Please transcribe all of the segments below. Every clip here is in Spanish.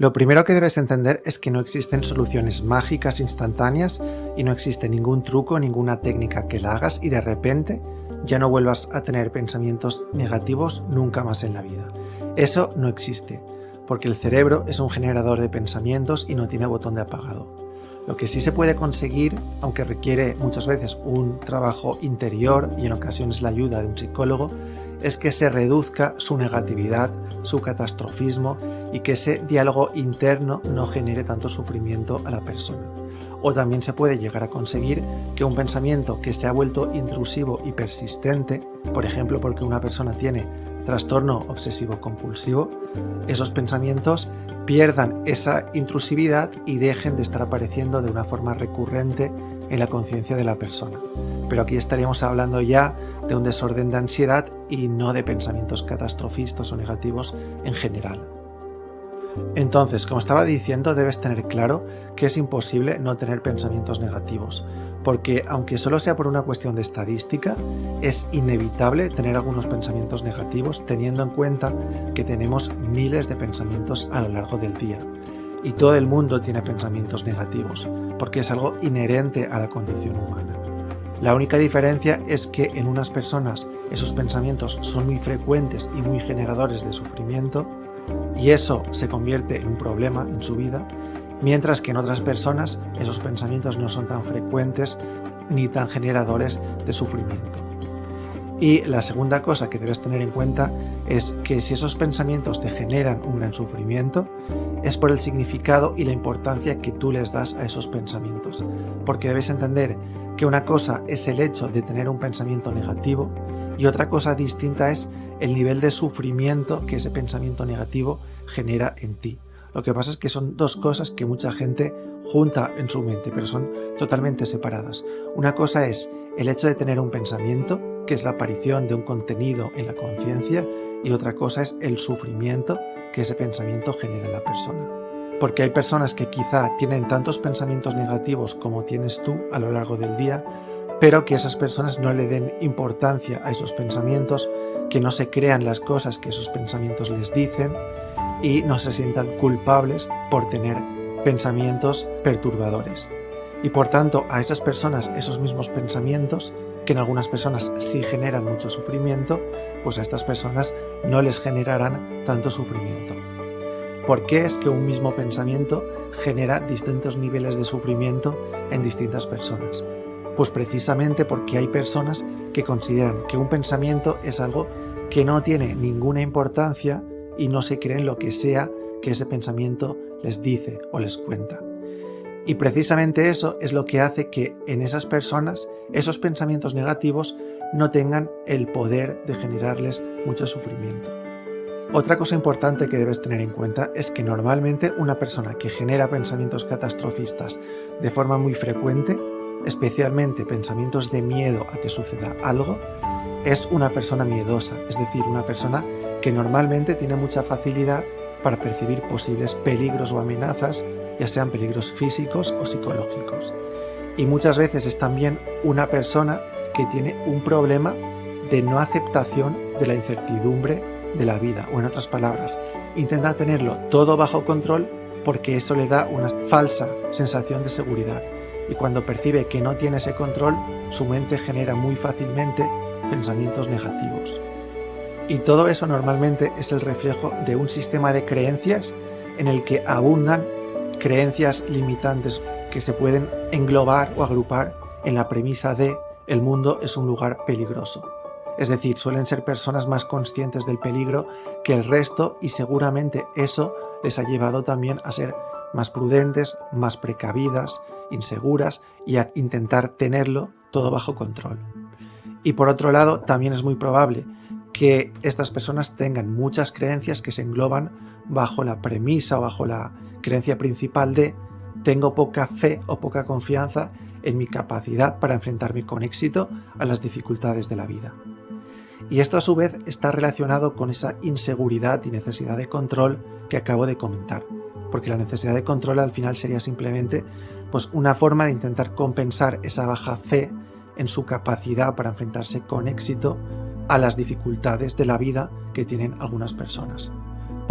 Lo primero que debes entender es que no existen soluciones mágicas instantáneas y no existe ningún truco, ninguna técnica que la hagas y de repente ya no vuelvas a tener pensamientos negativos nunca más en la vida. Eso no existe, porque el cerebro es un generador de pensamientos y no tiene botón de apagado. Lo que sí se puede conseguir, aunque requiere muchas veces un trabajo interior y en ocasiones la ayuda de un psicólogo, es que se reduzca su negatividad, su catastrofismo y que ese diálogo interno no genere tanto sufrimiento a la persona. O también se puede llegar a conseguir que un pensamiento que se ha vuelto intrusivo y persistente, por ejemplo porque una persona tiene trastorno obsesivo-compulsivo, esos pensamientos pierdan esa intrusividad y dejen de estar apareciendo de una forma recurrente en la conciencia de la persona. Pero aquí estaríamos hablando ya de un desorden de ansiedad y no de pensamientos catastrofistas o negativos en general. Entonces, como estaba diciendo, debes tener claro que es imposible no tener pensamientos negativos, porque aunque solo sea por una cuestión de estadística, es inevitable tener algunos pensamientos negativos teniendo en cuenta que tenemos miles de pensamientos a lo largo del día. Y todo el mundo tiene pensamientos negativos, porque es algo inherente a la condición humana. La única diferencia es que en unas personas esos pensamientos son muy frecuentes y muy generadores de sufrimiento, y eso se convierte en un problema en su vida, mientras que en otras personas esos pensamientos no son tan frecuentes ni tan generadores de sufrimiento. Y la segunda cosa que debes tener en cuenta es que si esos pensamientos te generan un gran sufrimiento, es por el significado y la importancia que tú les das a esos pensamientos, porque debes entender que una cosa es el hecho de tener un pensamiento negativo y otra cosa distinta es el nivel de sufrimiento que ese pensamiento negativo genera en ti. Lo que pasa es que son dos cosas que mucha gente junta en su mente, pero son totalmente separadas. Una cosa es el hecho de tener un pensamiento, que es la aparición de un contenido en la conciencia, y otra cosa es el sufrimiento que ese pensamiento genera en la persona. Porque hay personas que quizá tienen tantos pensamientos negativos como tienes tú a lo largo del día, pero que esas personas no le den importancia a esos pensamientos, que no se crean las cosas que esos pensamientos les dicen y no se sientan culpables por tener pensamientos perturbadores. Y por tanto, a esas personas, esos mismos pensamientos, que en algunas personas sí generan mucho sufrimiento, pues a estas personas no les generarán tanto sufrimiento. ¿Por qué es que un mismo pensamiento genera distintos niveles de sufrimiento en distintas personas? Pues precisamente porque hay personas que consideran que un pensamiento es algo que no tiene ninguna importancia y no se creen lo que sea que ese pensamiento les dice o les cuenta. Y precisamente eso es lo que hace que en esas personas esos pensamientos negativos no tengan el poder de generarles mucho sufrimiento. Otra cosa importante que debes tener en cuenta es que normalmente una persona que genera pensamientos catastrofistas de forma muy frecuente, especialmente pensamientos de miedo a que suceda algo, es una persona miedosa, es decir, una persona que normalmente tiene mucha facilidad para percibir posibles peligros o amenazas, ya sean peligros físicos o psicológicos. Y muchas veces es también una persona que tiene un problema de no aceptación de la incertidumbre de la vida, o en otras palabras, intenta tenerlo todo bajo control porque eso le da una falsa sensación de seguridad. Y cuando percibe que no tiene ese control, su mente genera muy fácilmente pensamientos negativos. Y todo eso normalmente es el reflejo de un sistema de creencias en el que abundan creencias limitantes que se pueden englobar o agrupar en la premisa de el mundo es un lugar peligroso. Es decir, suelen ser personas más conscientes del peligro que el resto y seguramente eso les ha llevado también a ser más prudentes, más precavidas, inseguras y a intentar tenerlo todo bajo control. Y por otro lado, también es muy probable que estas personas tengan muchas creencias que se engloban bajo la premisa o bajo la creencia principal de tengo poca fe o poca confianza en mi capacidad para enfrentarme con éxito a las dificultades de la vida. Y esto a su vez está relacionado con esa inseguridad y necesidad de control que acabo de comentar, porque la necesidad de control al final sería simplemente pues, una forma de intentar compensar esa baja fe en su capacidad para enfrentarse con éxito a las dificultades de la vida que tienen algunas personas.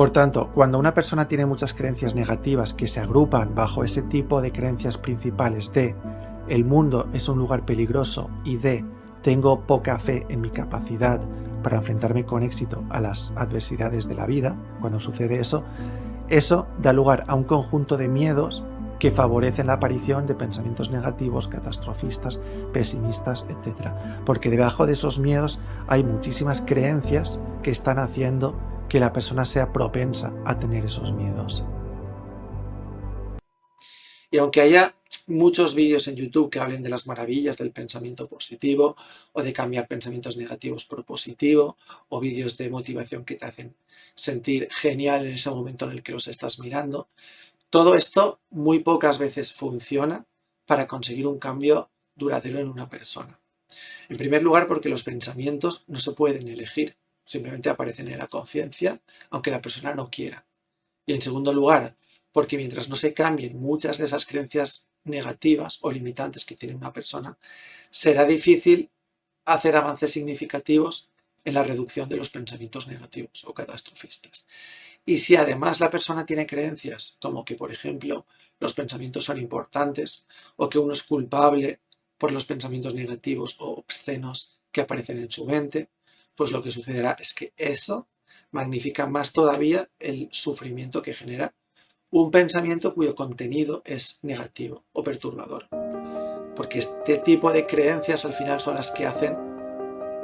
Por tanto, cuando una persona tiene muchas creencias negativas que se agrupan bajo ese tipo de creencias principales de el mundo es un lugar peligroso y de tengo poca fe en mi capacidad para enfrentarme con éxito a las adversidades de la vida, cuando sucede eso da lugar a un conjunto de miedos que favorecen la aparición de pensamientos negativos, catastrofistas, pesimistas, etc. Porque debajo de esos miedos hay muchísimas creencias que están haciendo que la persona sea propensa a tener esos miedos. Y aunque haya muchos vídeos en YouTube que hablen de las maravillas del pensamiento positivo o de cambiar pensamientos negativos por positivo, o vídeos de motivación que te hacen sentir genial en ese momento en el que los estás mirando, todo esto muy pocas veces funciona para conseguir un cambio duradero en una persona. En primer lugar, porque los pensamientos no se pueden elegir, simplemente aparecen en la conciencia, aunque la persona no quiera. Y en segundo lugar, porque mientras no se cambien muchas de esas creencias negativas o limitantes que tiene una persona, será difícil hacer avances significativos en la reducción de los pensamientos negativos o catastrofistas. Y si además la persona tiene creencias como que, por ejemplo, los pensamientos son importantes o que uno es culpable por los pensamientos negativos o obscenos que aparecen en su mente, pues lo que sucederá es que eso magnifica más todavía el sufrimiento que genera un pensamiento cuyo contenido es negativo o perturbador. Porque este tipo de creencias al final son las que hacen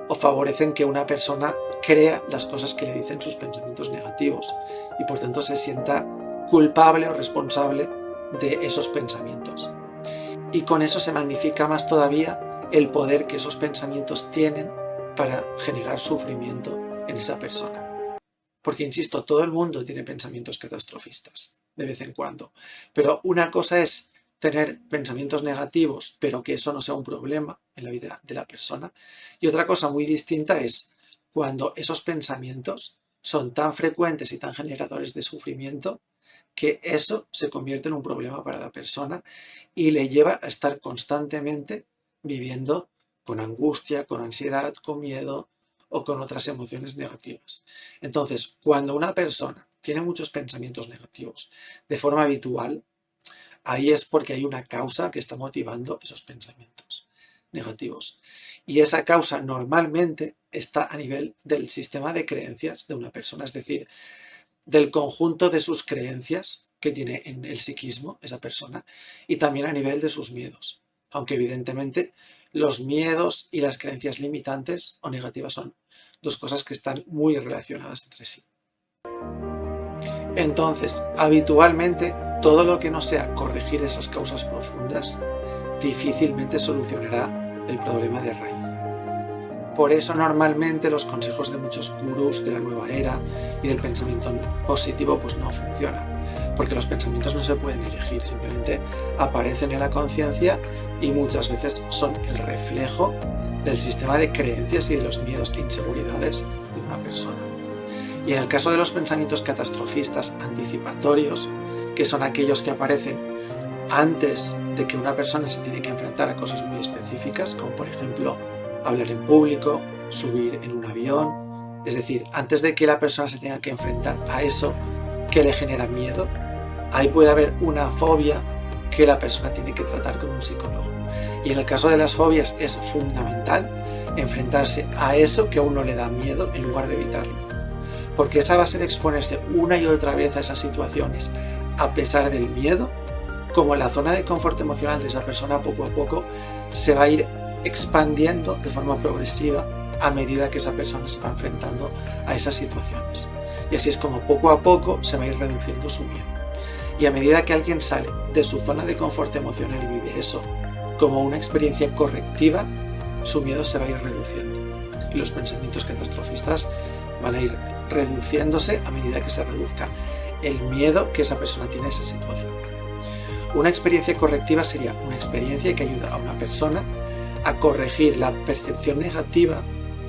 o favorecen que una persona crea las cosas que le dicen sus pensamientos negativos y por tanto se sienta culpable o responsable de esos pensamientos. Y con eso se magnifica más todavía el poder que esos pensamientos tienen para generar sufrimiento en esa persona. Porque, insisto, todo el mundo tiene pensamientos catastrofistas de vez en cuando, pero una cosa es tener pensamientos negativos, pero que eso no sea un problema en la vida de la persona, y otra cosa muy distinta es cuando esos pensamientos son tan frecuentes y tan generadores de sufrimiento que eso se convierte en un problema para la persona y le lleva a estar constantemente viviendo con angustia, con ansiedad, con miedo o con otras emociones negativas. Entonces, cuando una persona tiene muchos pensamientos negativos de forma habitual, ahí es porque hay una causa que está motivando esos pensamientos negativos. Y esa causa normalmente está a nivel del sistema de creencias de una persona, es decir, del conjunto de sus creencias que tiene en el psiquismo esa persona y también a nivel de sus miedos. Aunque evidentemente los miedos y las creencias limitantes o negativas son dos cosas que están muy relacionadas entre sí. Entonces, habitualmente, todo lo que no sea corregir esas causas profundas difícilmente solucionará el problema de raíz. Por eso normalmente los consejos de muchos gurús de la nueva era y del pensamiento positivo pues no funcionan, porque los pensamientos no se pueden elegir, simplemente aparecen en la conciencia y muchas veces son el reflejo del sistema de creencias y de los miedos e inseguridades de una persona. Y en el caso de los pensamientos catastrofistas anticipatorios, que son aquellos que aparecen antes de que una persona se tiene que enfrentar a cosas muy específicas, como por ejemplo hablar en público, subir en un avión, es decir, antes de que la persona se tenga que enfrentar a eso que le genera miedo, ahí puede haber una fobia que la persona tiene que tratar con un psicólogo. Y en el caso de las fobias es fundamental enfrentarse a eso que a uno le da miedo en lugar de evitarlo. Porque esa base de exponerse una y otra vez a esas situaciones, a pesar del miedo, como la zona de confort emocional de esa persona poco a poco se va a ir expandiendo de forma progresiva a medida que esa persona se va enfrentando a esas situaciones. Y así es como poco a poco se va a ir reduciendo su miedo. Y a medida que alguien sale de su zona de confort emocional y vive eso como una experiencia correctiva, su miedo se va a ir reduciendo. Y los pensamientos catastrofistas van a ir reduciéndose a medida que se reduzca el miedo que esa persona tiene a esa situación. Una experiencia correctiva sería una experiencia que ayuda a una persona a corregir la percepción negativa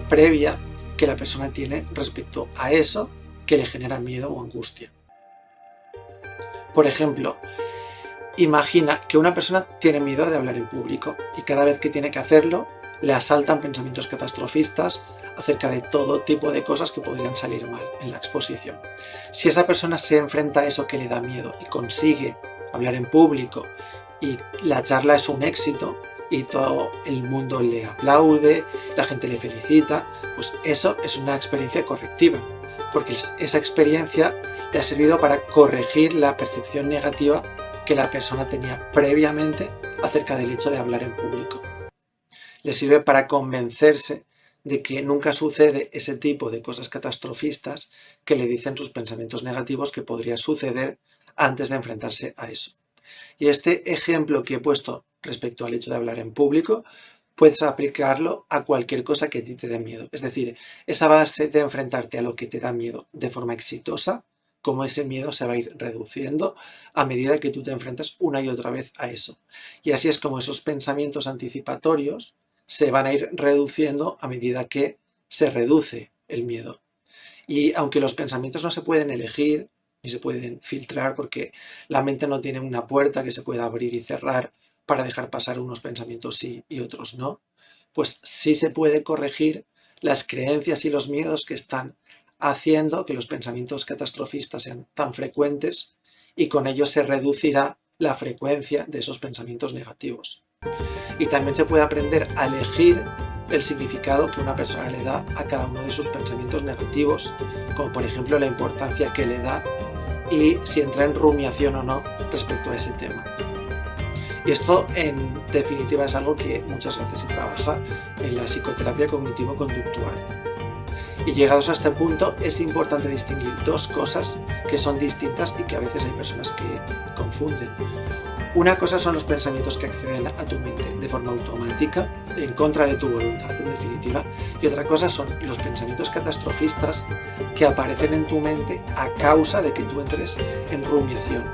previa que la persona tiene respecto a eso que le genera miedo o angustia. Por ejemplo, imagina que una persona tiene miedo de hablar en público y cada vez que tiene que hacerlo le asaltan pensamientos catastrofistas acerca de todo tipo de cosas que podrían salir mal en la exposición. Si esa persona se enfrenta a eso que le da miedo y consigue hablar en público y la charla es un éxito y todo el mundo le aplaude, la gente le felicita, pues eso es una experiencia correctiva, porque esa experiencia le ha servido para corregir la percepción negativa que la persona tenía previamente acerca del hecho de hablar en público. Le sirve para convencerse de que nunca sucede ese tipo de cosas catastrofistas que le dicen sus pensamientos negativos que podría suceder antes de enfrentarse a eso. Y este ejemplo que he puesto respecto al hecho de hablar en público, puedes aplicarlo a cualquier cosa que a ti te dé miedo. Es decir, esa base de enfrentarte a lo que te da miedo de forma exitosa, cómo ese miedo se va a ir reduciendo a medida que tú te enfrentas una y otra vez a eso. Y así es como esos pensamientos anticipatorios se van a ir reduciendo a medida que se reduce el miedo. Y aunque los pensamientos no se pueden elegir ni se pueden filtrar porque la mente no tiene una puerta que se pueda abrir y cerrar para dejar pasar unos pensamientos sí y otros no, pues sí se puede corregir las creencias y los miedos que están haciendo que los pensamientos catastrofistas sean tan frecuentes y con ello se reducirá la frecuencia de esos pensamientos negativos. Y también se puede aprender a elegir el significado que una persona le da a cada uno de sus pensamientos negativos, como por ejemplo la importancia que le da y si entra en rumiación o no respecto a ese tema. Y esto en definitiva es algo que muchas veces se trabaja en la psicoterapia cognitivo-conductual. Y llegados a este punto es importante distinguir dos cosas que son distintas y que a veces hay personas que confunden. Una cosa son los pensamientos que acceden a tu mente de forma automática, en contra de tu voluntad en definitiva, y otra cosa son los pensamientos catastrofistas que aparecen en tu mente a causa de que tú entres en rumiación.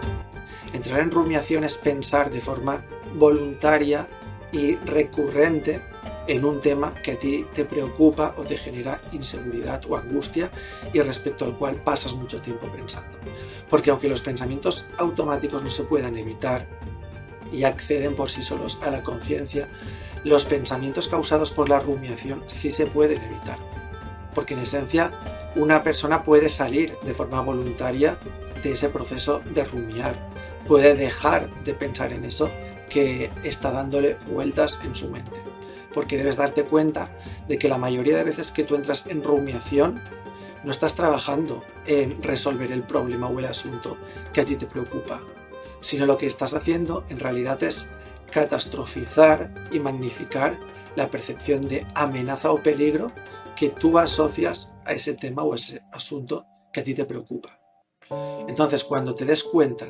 Entrar en rumiación es pensar de forma voluntaria y recurrente en un tema que a ti te preocupa o te genera inseguridad o angustia y respecto al cual pasas mucho tiempo pensando. Porque aunque los pensamientos automáticos no se puedan evitar y acceden por sí solos a la conciencia, los pensamientos causados por la rumiación sí se pueden evitar. Porque en esencia una persona puede salir de forma voluntaria de ese proceso de rumiar, puede dejar de pensar en eso que está dándole vueltas en su mente. Porque debes darte cuenta de que la mayoría de veces que tú entras en rumiación no estás trabajando en resolver el problema o el asunto que a ti te preocupa, sino lo que estás haciendo en realidad es catastrofizar y magnificar la percepción de amenaza o peligro que tú asocias a ese tema o ese asunto que a ti te preocupa. Entonces, cuando te des cuenta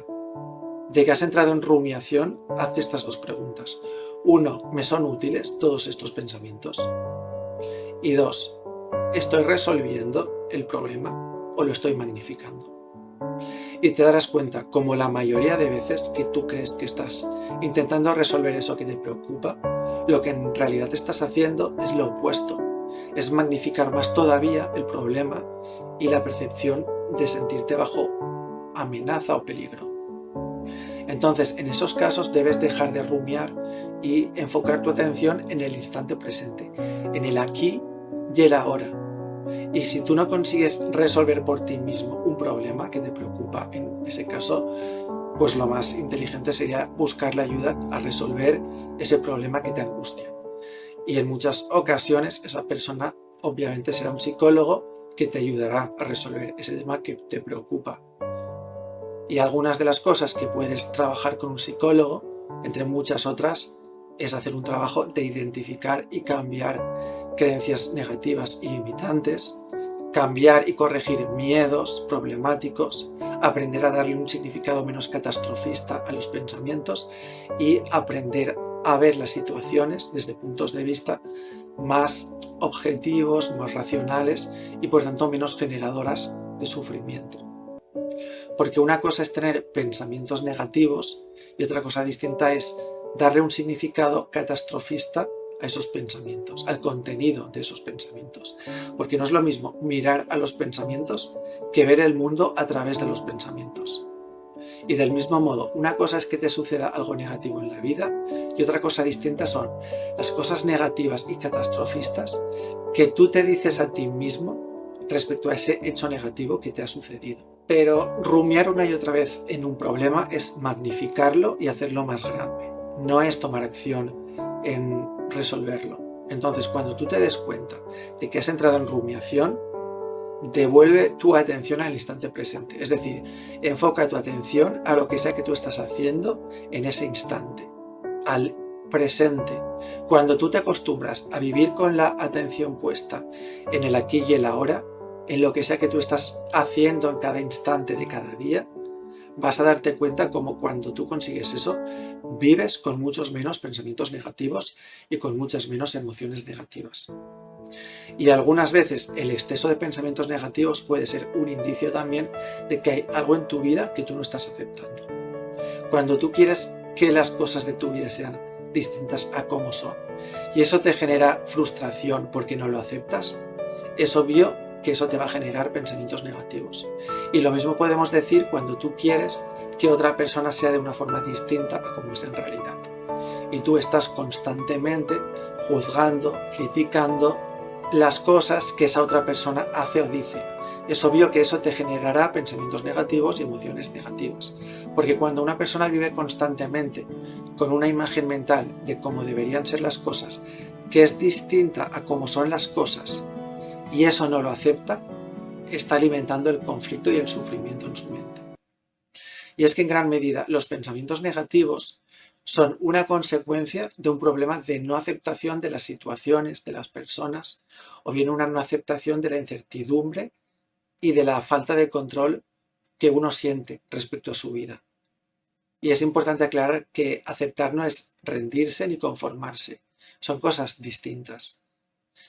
de que has entrado en rumiación, haz estas dos preguntas. 1. ¿Me son útiles todos estos pensamientos? Y 2. ¿Estoy resolviendo el problema o lo estoy magnificando? Y te darás cuenta, como la mayoría de veces que tú crees que estás intentando resolver eso que te preocupa, lo que en realidad estás haciendo es lo opuesto. Es magnificar más todavía el problema y la percepción de sentirte bajo amenaza o peligro. Entonces, en esos casos debes dejar de rumiar y enfocar tu atención en el instante presente, en el aquí y el ahora. Y si tú no consigues resolver por ti mismo un problema que te preocupa en ese caso, pues lo más inteligente sería buscar la ayuda a resolver ese problema que te angustia. Y en muchas ocasiones esa persona obviamente será un psicólogo que te ayudará a resolver ese tema que te preocupa. Y algunas de las cosas que puedes trabajar con un psicólogo, entre muchas otras, es hacer un trabajo de identificar y cambiar creencias negativas y limitantes, cambiar y corregir miedos problemáticos, aprender a darle un significado menos catastrofista a los pensamientos y aprender a ver las situaciones desde puntos de vista más objetivos, más racionales y por tanto menos generadoras de sufrimiento. Porque una cosa es tener pensamientos negativos y otra cosa distinta es darle un significado catastrofista a esos pensamientos, al contenido de esos pensamientos. Porque no es lo mismo mirar a los pensamientos que ver el mundo a través de los pensamientos. Y del mismo modo, una cosa es que te suceda algo negativo en la vida y otra cosa distinta son las cosas negativas y catastrofistas que tú te dices a ti mismo respecto a ese hecho negativo que te ha sucedido. Pero rumiar una y otra vez en un problema es magnificarlo y hacerlo más grande. No es tomar acción en resolverlo. Entonces, cuando tú te des cuenta de que has entrado en rumiación, devuelve tu atención al instante presente. Es decir, enfoca tu atención a lo que sea que tú estás haciendo en ese instante, al presente. Cuando tú te acostumbras a vivir con la atención puesta en el aquí y el ahora, en lo que sea que tú estás haciendo en cada instante de cada día, vas a darte cuenta como cuando tú consigues eso, vives con muchos menos pensamientos negativos y con muchas menos emociones negativas. Y algunas veces el exceso de pensamientos negativos puede ser un indicio también de que hay algo en tu vida que tú no estás aceptando. Cuando tú quieres que las cosas de tu vida sean distintas a como son y eso te genera frustración porque no lo aceptas, es obvio que eso te va a generar pensamientos negativos. Y lo mismo podemos decir cuando tú quieres que otra persona sea de una forma distinta a como es en realidad. Y tú estás constantemente juzgando, criticando las cosas que esa otra persona hace o dice. Es obvio que eso te generará pensamientos negativos y emociones negativas. Porque cuando una persona vive constantemente con una imagen mental de cómo deberían ser las cosas, que es distinta a cómo son las cosas, y eso no lo acepta, está alimentando el conflicto y el sufrimiento en su mente. Y es que en gran medida los pensamientos negativos son una consecuencia de un problema de no aceptación de las situaciones, de las personas, o bien una no aceptación de la incertidumbre y de la falta de control que uno siente respecto a su vida. Y es importante aclarar que aceptar no es rendirse ni conformarse, son cosas distintas.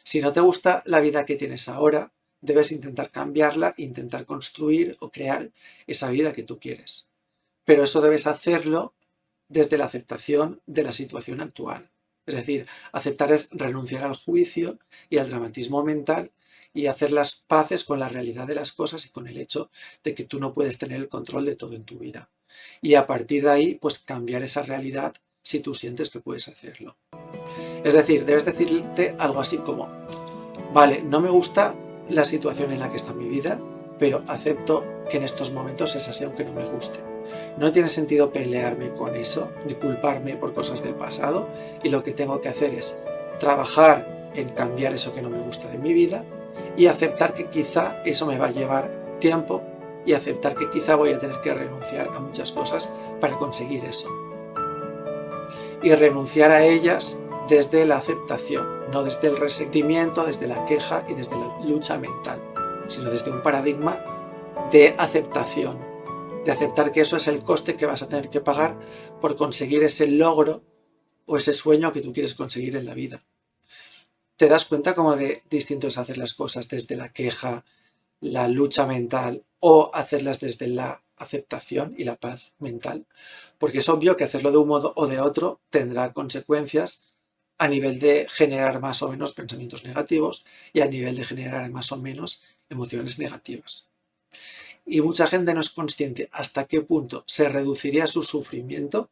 Si no te gusta la vida que tienes ahora, debes intentar cambiarla, intentar construir o crear esa vida que tú quieres. Pero eso debes hacerlo desde la aceptación de la situación actual. Es decir, aceptar es renunciar al juicio y al dramatismo mental y hacer las paces con la realidad de las cosas y con el hecho de que tú no puedes tener el control de todo en tu vida. Y a partir de ahí, pues cambiar esa realidad si tú sientes que puedes hacerlo. Es decir, debes decirte algo así como, vale, no me gusta la situación en la que está mi vida, pero acepto que en estos momentos es así aunque no me guste. No tiene sentido pelearme con eso, ni culparme por cosas del pasado, y lo que tengo que hacer es trabajar en cambiar eso que no me gusta de mi vida y aceptar que quizá eso me va a llevar tiempo y aceptar que quizá voy a tener que renunciar a muchas cosas para conseguir eso. Y renunciar a ellas desde la aceptación, no desde el resentimiento, desde la queja y desde la lucha mental, sino desde un paradigma de aceptación, de aceptar que eso es el coste que vas a tener que pagar por conseguir ese logro o ese sueño que tú quieres conseguir en la vida. ¿Te das cuenta cómo de distinto es hacer las cosas desde la queja, la lucha mental o hacerlas desde la aceptación y la paz mental? Porque es obvio que hacerlo de un modo o de otro tendrá consecuencias a nivel de generar más o menos pensamientos negativos y a nivel de generar más o menos emociones negativas. Y mucha gente no es consciente hasta qué punto se reduciría su sufrimiento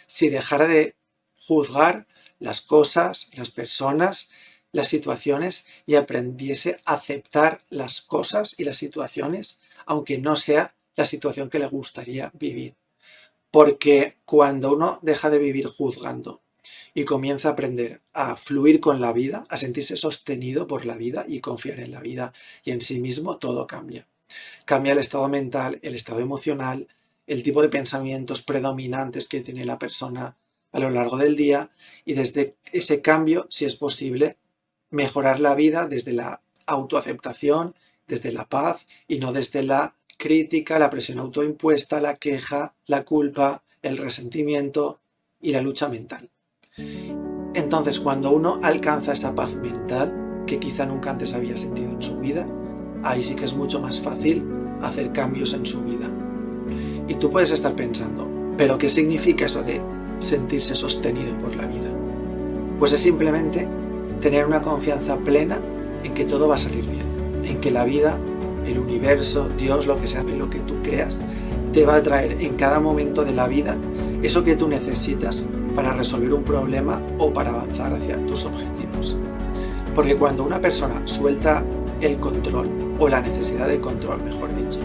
si dejara de juzgar las cosas, las personas, las situaciones y aprendiese a aceptar las cosas y las situaciones, aunque no sea la situación que le gustaría vivir. Porque cuando uno deja de vivir juzgando y comienza a aprender a fluir con la vida, a sentirse sostenido por la vida y confiar en la vida y en sí mismo, todo cambia. Cambia el estado mental, el estado emocional, el tipo de pensamientos predominantes que tiene la persona a lo largo del día y desde ese cambio, si es posible, mejorar la vida desde la autoaceptación, desde la paz y no desde la crítica, la presión autoimpuesta, la queja, la culpa, el resentimiento y la lucha mental. Entonces, cuando uno alcanza esa paz mental, que quizá nunca antes había sentido en su vida, ahí sí que es mucho más fácil hacer cambios en su vida. Y tú puedes estar pensando, ¿pero qué significa eso de sentirse sostenido por la vida? Pues es simplemente tener una confianza plena en que todo va a salir bien, en que la vida, el universo, Dios, lo que sea, en lo que tú creas, te va a traer en cada momento de la vida eso que tú necesitas para resolver un problema o para avanzar hacia tus objetivos. Porque cuando una persona suelta el control, o la necesidad de control, mejor dicho,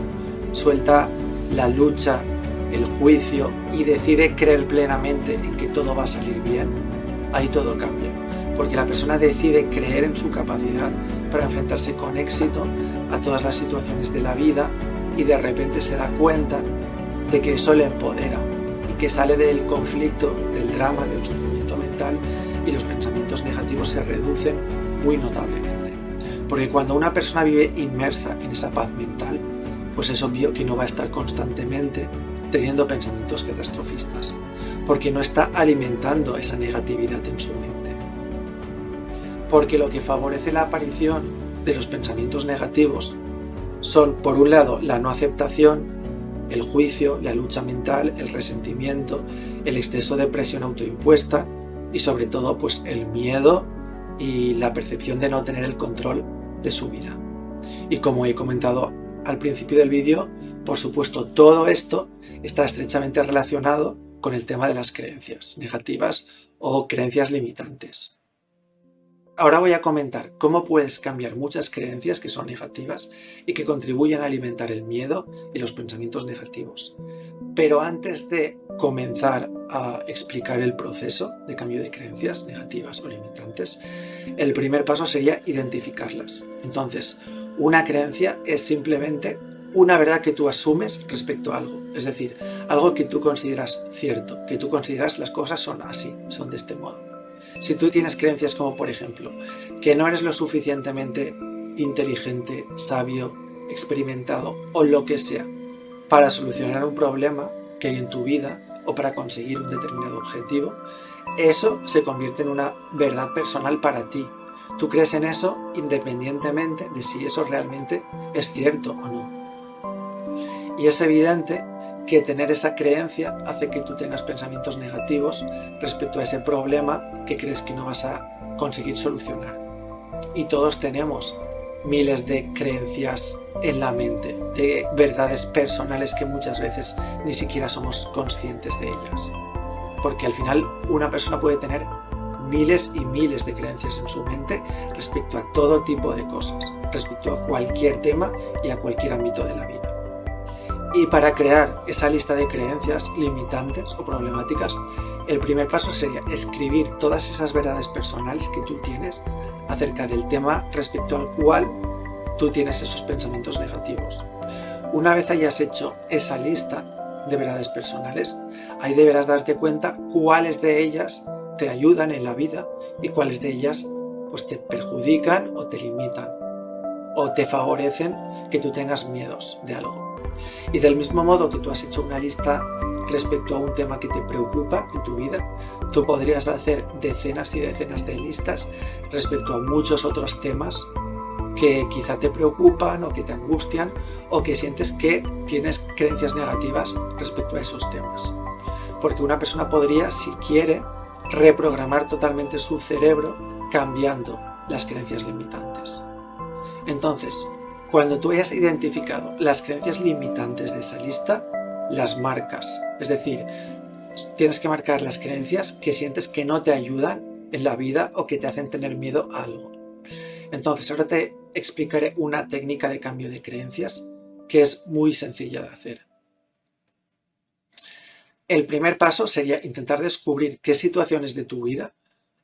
suelta la lucha, el juicio y decide creer plenamente en que todo va a salir bien, ahí todo cambia. Porque la persona decide creer en su capacidad para enfrentarse con éxito a todas las situaciones de la vida y de repente se da cuenta de que eso le empodera y que sale del conflicto, del drama, del sufrimiento mental y los pensamientos negativos se reducen muy notablemente. Porque cuando una persona vive inmersa en esa paz mental, pues es obvio que no va a estar constantemente teniendo pensamientos catastrofistas, porque no está alimentando esa negatividad en su mente. Porque lo que favorece la aparición de los pensamientos negativos son, por un lado, la no aceptación, el juicio, la lucha mental, el resentimiento, el exceso de presión autoimpuesta y sobre todo pues el miedo y la percepción de no tener el control de su vida. Y como he comentado al principio del vídeo, por supuesto todo esto está estrechamente relacionado con el tema de las creencias negativas o creencias limitantes. Ahora voy a comentar cómo puedes cambiar muchas creencias que son negativas y que contribuyen a alimentar el miedo y los pensamientos negativos. Pero antes de comenzar a explicar el proceso de cambio de creencias negativas o limitantes, el primer paso sería identificarlas. Entonces, una creencia es simplemente una verdad que tú asumes respecto a algo, es decir, algo que tú consideras cierto, que tú consideras las cosas son así, son de este modo. Si tú tienes creencias como, por ejemplo, que no eres lo suficientemente inteligente, sabio, experimentado o lo que sea para solucionar un problema que hay en tu vida o para conseguir un determinado objetivo, eso se convierte en una verdad personal para ti. Tú crees en eso independientemente de si eso realmente es cierto o no. Y es evidente que tener esa creencia hace que tú tengas pensamientos negativos respecto a ese problema que crees que no vas a conseguir solucionar. Y todos tenemos miles de creencias en la mente, de verdades personales que muchas veces ni siquiera somos conscientes de ellas. Porque al final una persona puede tener miles y miles de creencias en su mente respecto a todo tipo de cosas, respecto a cualquier tema y a cualquier ámbito de la vida. Y para crear esa lista de creencias limitantes o problemáticas, el primer paso sería escribir todas esas verdades personales que tú tienes acerca del tema respecto al cual tú tienes esos pensamientos negativos. Una vez hayas hecho esa lista de verdades personales, ahí deberás darte cuenta cuáles de ellas te ayudan en la vida y cuáles de ellas pues te perjudican o te limitan o te favorecen que tú tengas miedos de algo. Y del mismo modo que tú has hecho una lista respecto a un tema que te preocupa en tu vida, tú podrías hacer decenas y decenas de listas respecto a muchos otros temas que quizá te preocupan o que te angustian o que sientes que tienes creencias negativas respecto a esos temas. Porque una persona podría, si quiere, reprogramar totalmente su cerebro cambiando las creencias limitantes. Entonces, cuando tú hayas identificado las creencias limitantes de esa lista, las marcas. Es decir, tienes que marcar las creencias que sientes que no te ayudan en la vida o que te hacen tener miedo a algo. Entonces, ahora te explicaré una técnica de cambio de creencias que es muy sencilla de hacer. El primer paso sería intentar descubrir qué situaciones de tu vida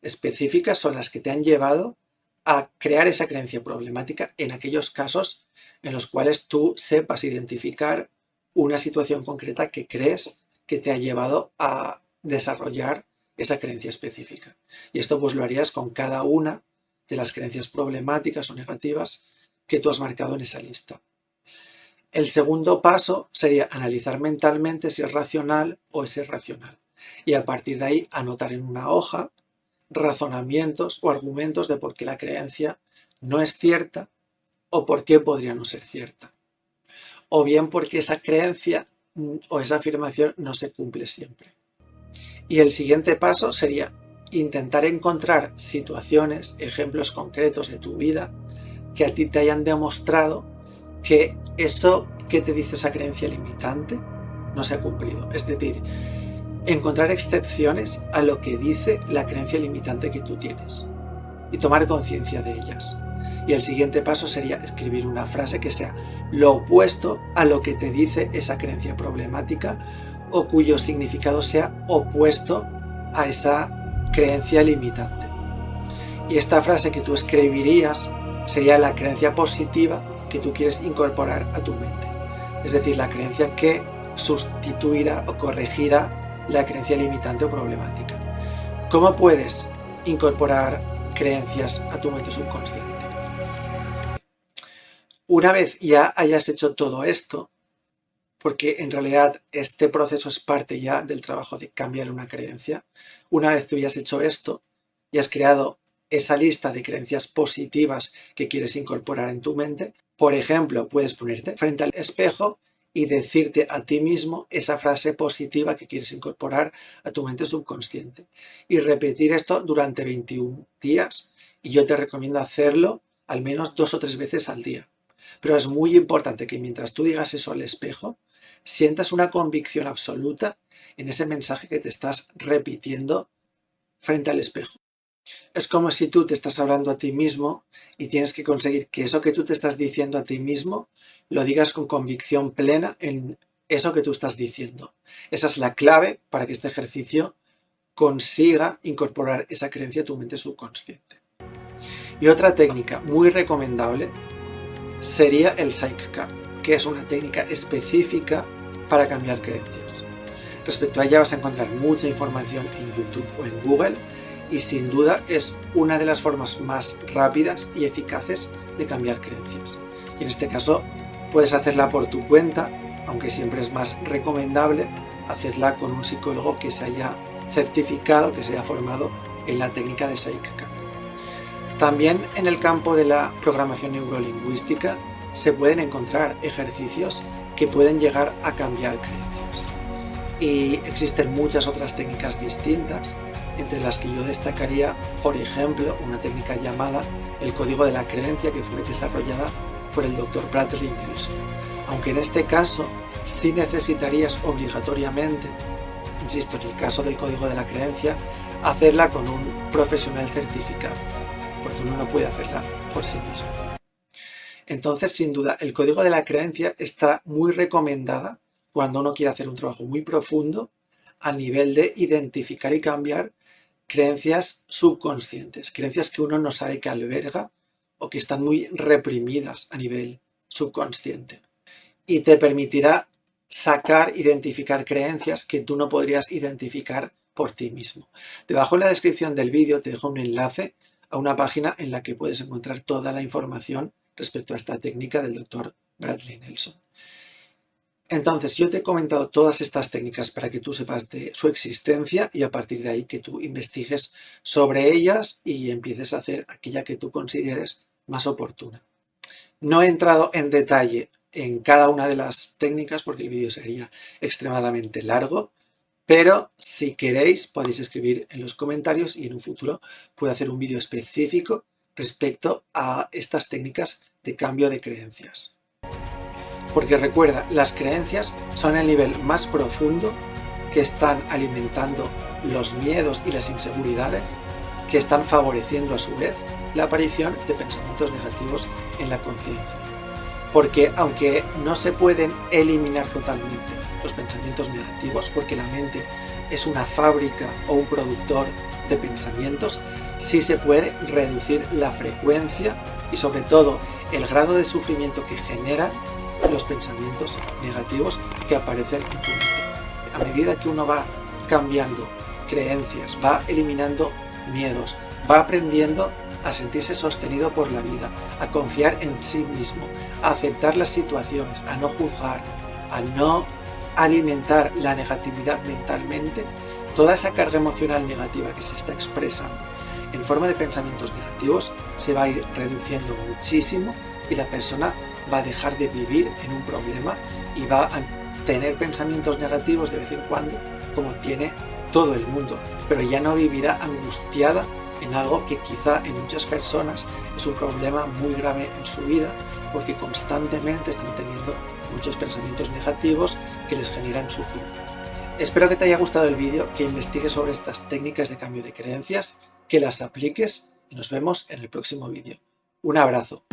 específicas son las que te han llevado a crear esa creencia problemática en aquellos casos en los cuales tú sepas identificar una situación concreta que crees que te ha llevado a desarrollar esa creencia específica. Y esto pues lo harías con cada una de las creencias problemáticas o negativas que tú has marcado en esa lista. El segundo paso sería analizar mentalmente si es racional o es irracional. Y a partir de ahí anotar en una hoja razonamientos o argumentos de por qué la creencia no es cierta o por qué podría no ser cierta. O bien porque esa creencia o esa afirmación no se cumple siempre. Y el siguiente paso sería intentar encontrar situaciones, ejemplos concretos de tu vida que a ti te hayan demostrado que eso que te dice esa creencia limitante no se ha cumplido. Es decir, encontrar excepciones a lo que dice la creencia limitante que tú tienes y tomar conciencia de ellas. Y el siguiente paso sería escribir una frase que sea lo opuesto a lo que te dice esa creencia problemática o cuyo significado sea opuesto a esa creencia limitante. Y esta frase que tú escribirías sería la creencia positiva que tú quieres incorporar a tu mente. Es decir, la creencia que sustituirá o corregirá la creencia limitante o problemática. ¿Cómo puedes incorporar creencias a tu mente subconsciente? Una vez ya hayas hecho todo esto, porque en realidad este proceso es parte ya del trabajo de cambiar una creencia, una vez tú hayas hecho esto y has creado esa lista de creencias positivas que quieres incorporar en tu mente, por ejemplo, puedes ponerte frente al espejo y decirte a ti mismo esa frase positiva que quieres incorporar a tu mente subconsciente. Y repetir esto durante 21 días. Y yo te recomiendo hacerlo al menos 2 o 3 veces al día. Pero es muy importante que mientras tú digas eso al espejo, sientas una convicción absoluta en ese mensaje que te estás repitiendo frente al espejo. Es como si tú te estás hablando a ti mismo y tienes que conseguir que eso que tú te estás diciendo a ti mismo lo digas con convicción plena en eso que tú estás diciendo. Esa es la clave para que este ejercicio consiga incorporar esa creencia a tu mente subconsciente. Y otra técnica muy recomendable sería el Psych-K, que es una técnica específica para cambiar creencias. Respecto a ella vas a encontrar mucha información en YouTube o en Google y sin duda es una de las formas más rápidas y eficaces de cambiar creencias. Y en este caso puedes hacerla por tu cuenta, aunque siempre es más recomendable hacerla con un psicólogo que se haya certificado, que se haya formado en la técnica de Psych-K. También en el campo de la programación neurolingüística se pueden encontrar ejercicios que pueden llegar a cambiar creencias. Y existen muchas otras técnicas distintas, entre las que yo destacaría, por ejemplo, una técnica llamada el código de la creencia, que fue desarrollada por el Dr. Bradley Nelson. Aunque en este caso sí necesitarías obligatoriamente, insisto, en el caso del código de la creencia, hacerla con un profesional certificado, porque uno no puede hacerla por sí mismo. Entonces, sin duda, el código de la creencia está muy recomendada cuando uno quiere hacer un trabajo muy profundo a nivel de identificar y cambiar creencias subconscientes, creencias que uno no sabe que alberga o que están muy reprimidas a nivel subconsciente. Y te permitirá identificar creencias que tú no podrías identificar por ti mismo. Debajo en la descripción del vídeo te dejo un enlace a una página en la que puedes encontrar toda la información respecto a esta técnica del Dr. Bradley Nelson. Entonces, yo te he comentado todas estas técnicas para que tú sepas de su existencia y a partir de ahí que tú investigues sobre ellas y empieces a hacer aquella que tú consideres más oportuna. No he entrado en detalle en cada una de las técnicas porque el vídeo sería extremadamente largo, pero si queréis podéis escribir en los comentarios y en un futuro puedo hacer un vídeo específico respecto a estas técnicas de cambio de creencias. Porque recuerda, las creencias son el nivel más profundo que están alimentando los miedos y las inseguridades, que están favoreciendo a su vez la aparición de pensamientos negativos en la conciencia. Porque aunque no se pueden eliminar totalmente los pensamientos negativos, porque la mente es una fábrica o un productor de pensamientos, sí se puede reducir la frecuencia y sobre todo el grado de sufrimiento que generan los pensamientos negativos que aparecen en tu mente. A medida que uno va cambiando creencias, va eliminando miedos, va aprendiendo a sentirse sostenido por la vida, a confiar en sí mismo, a aceptar las situaciones, a no juzgar, a no alimentar la negatividad mentalmente, toda esa carga emocional negativa que se está expresando en forma de pensamientos negativos se va a ir reduciendo muchísimo y la persona va a dejar de vivir en un problema y va a tener pensamientos negativos de vez en cuando, como tiene todo el mundo, pero ya no vivirá angustiada en algo que quizá en muchas personas es un problema muy grave en su vida porque constantemente están teniendo muchos pensamientos negativos que les generan sufrimiento. Espero que te haya gustado el vídeo, que investigues sobre estas técnicas de cambio de creencias, que las apliques y nos vemos en el próximo vídeo. Un abrazo.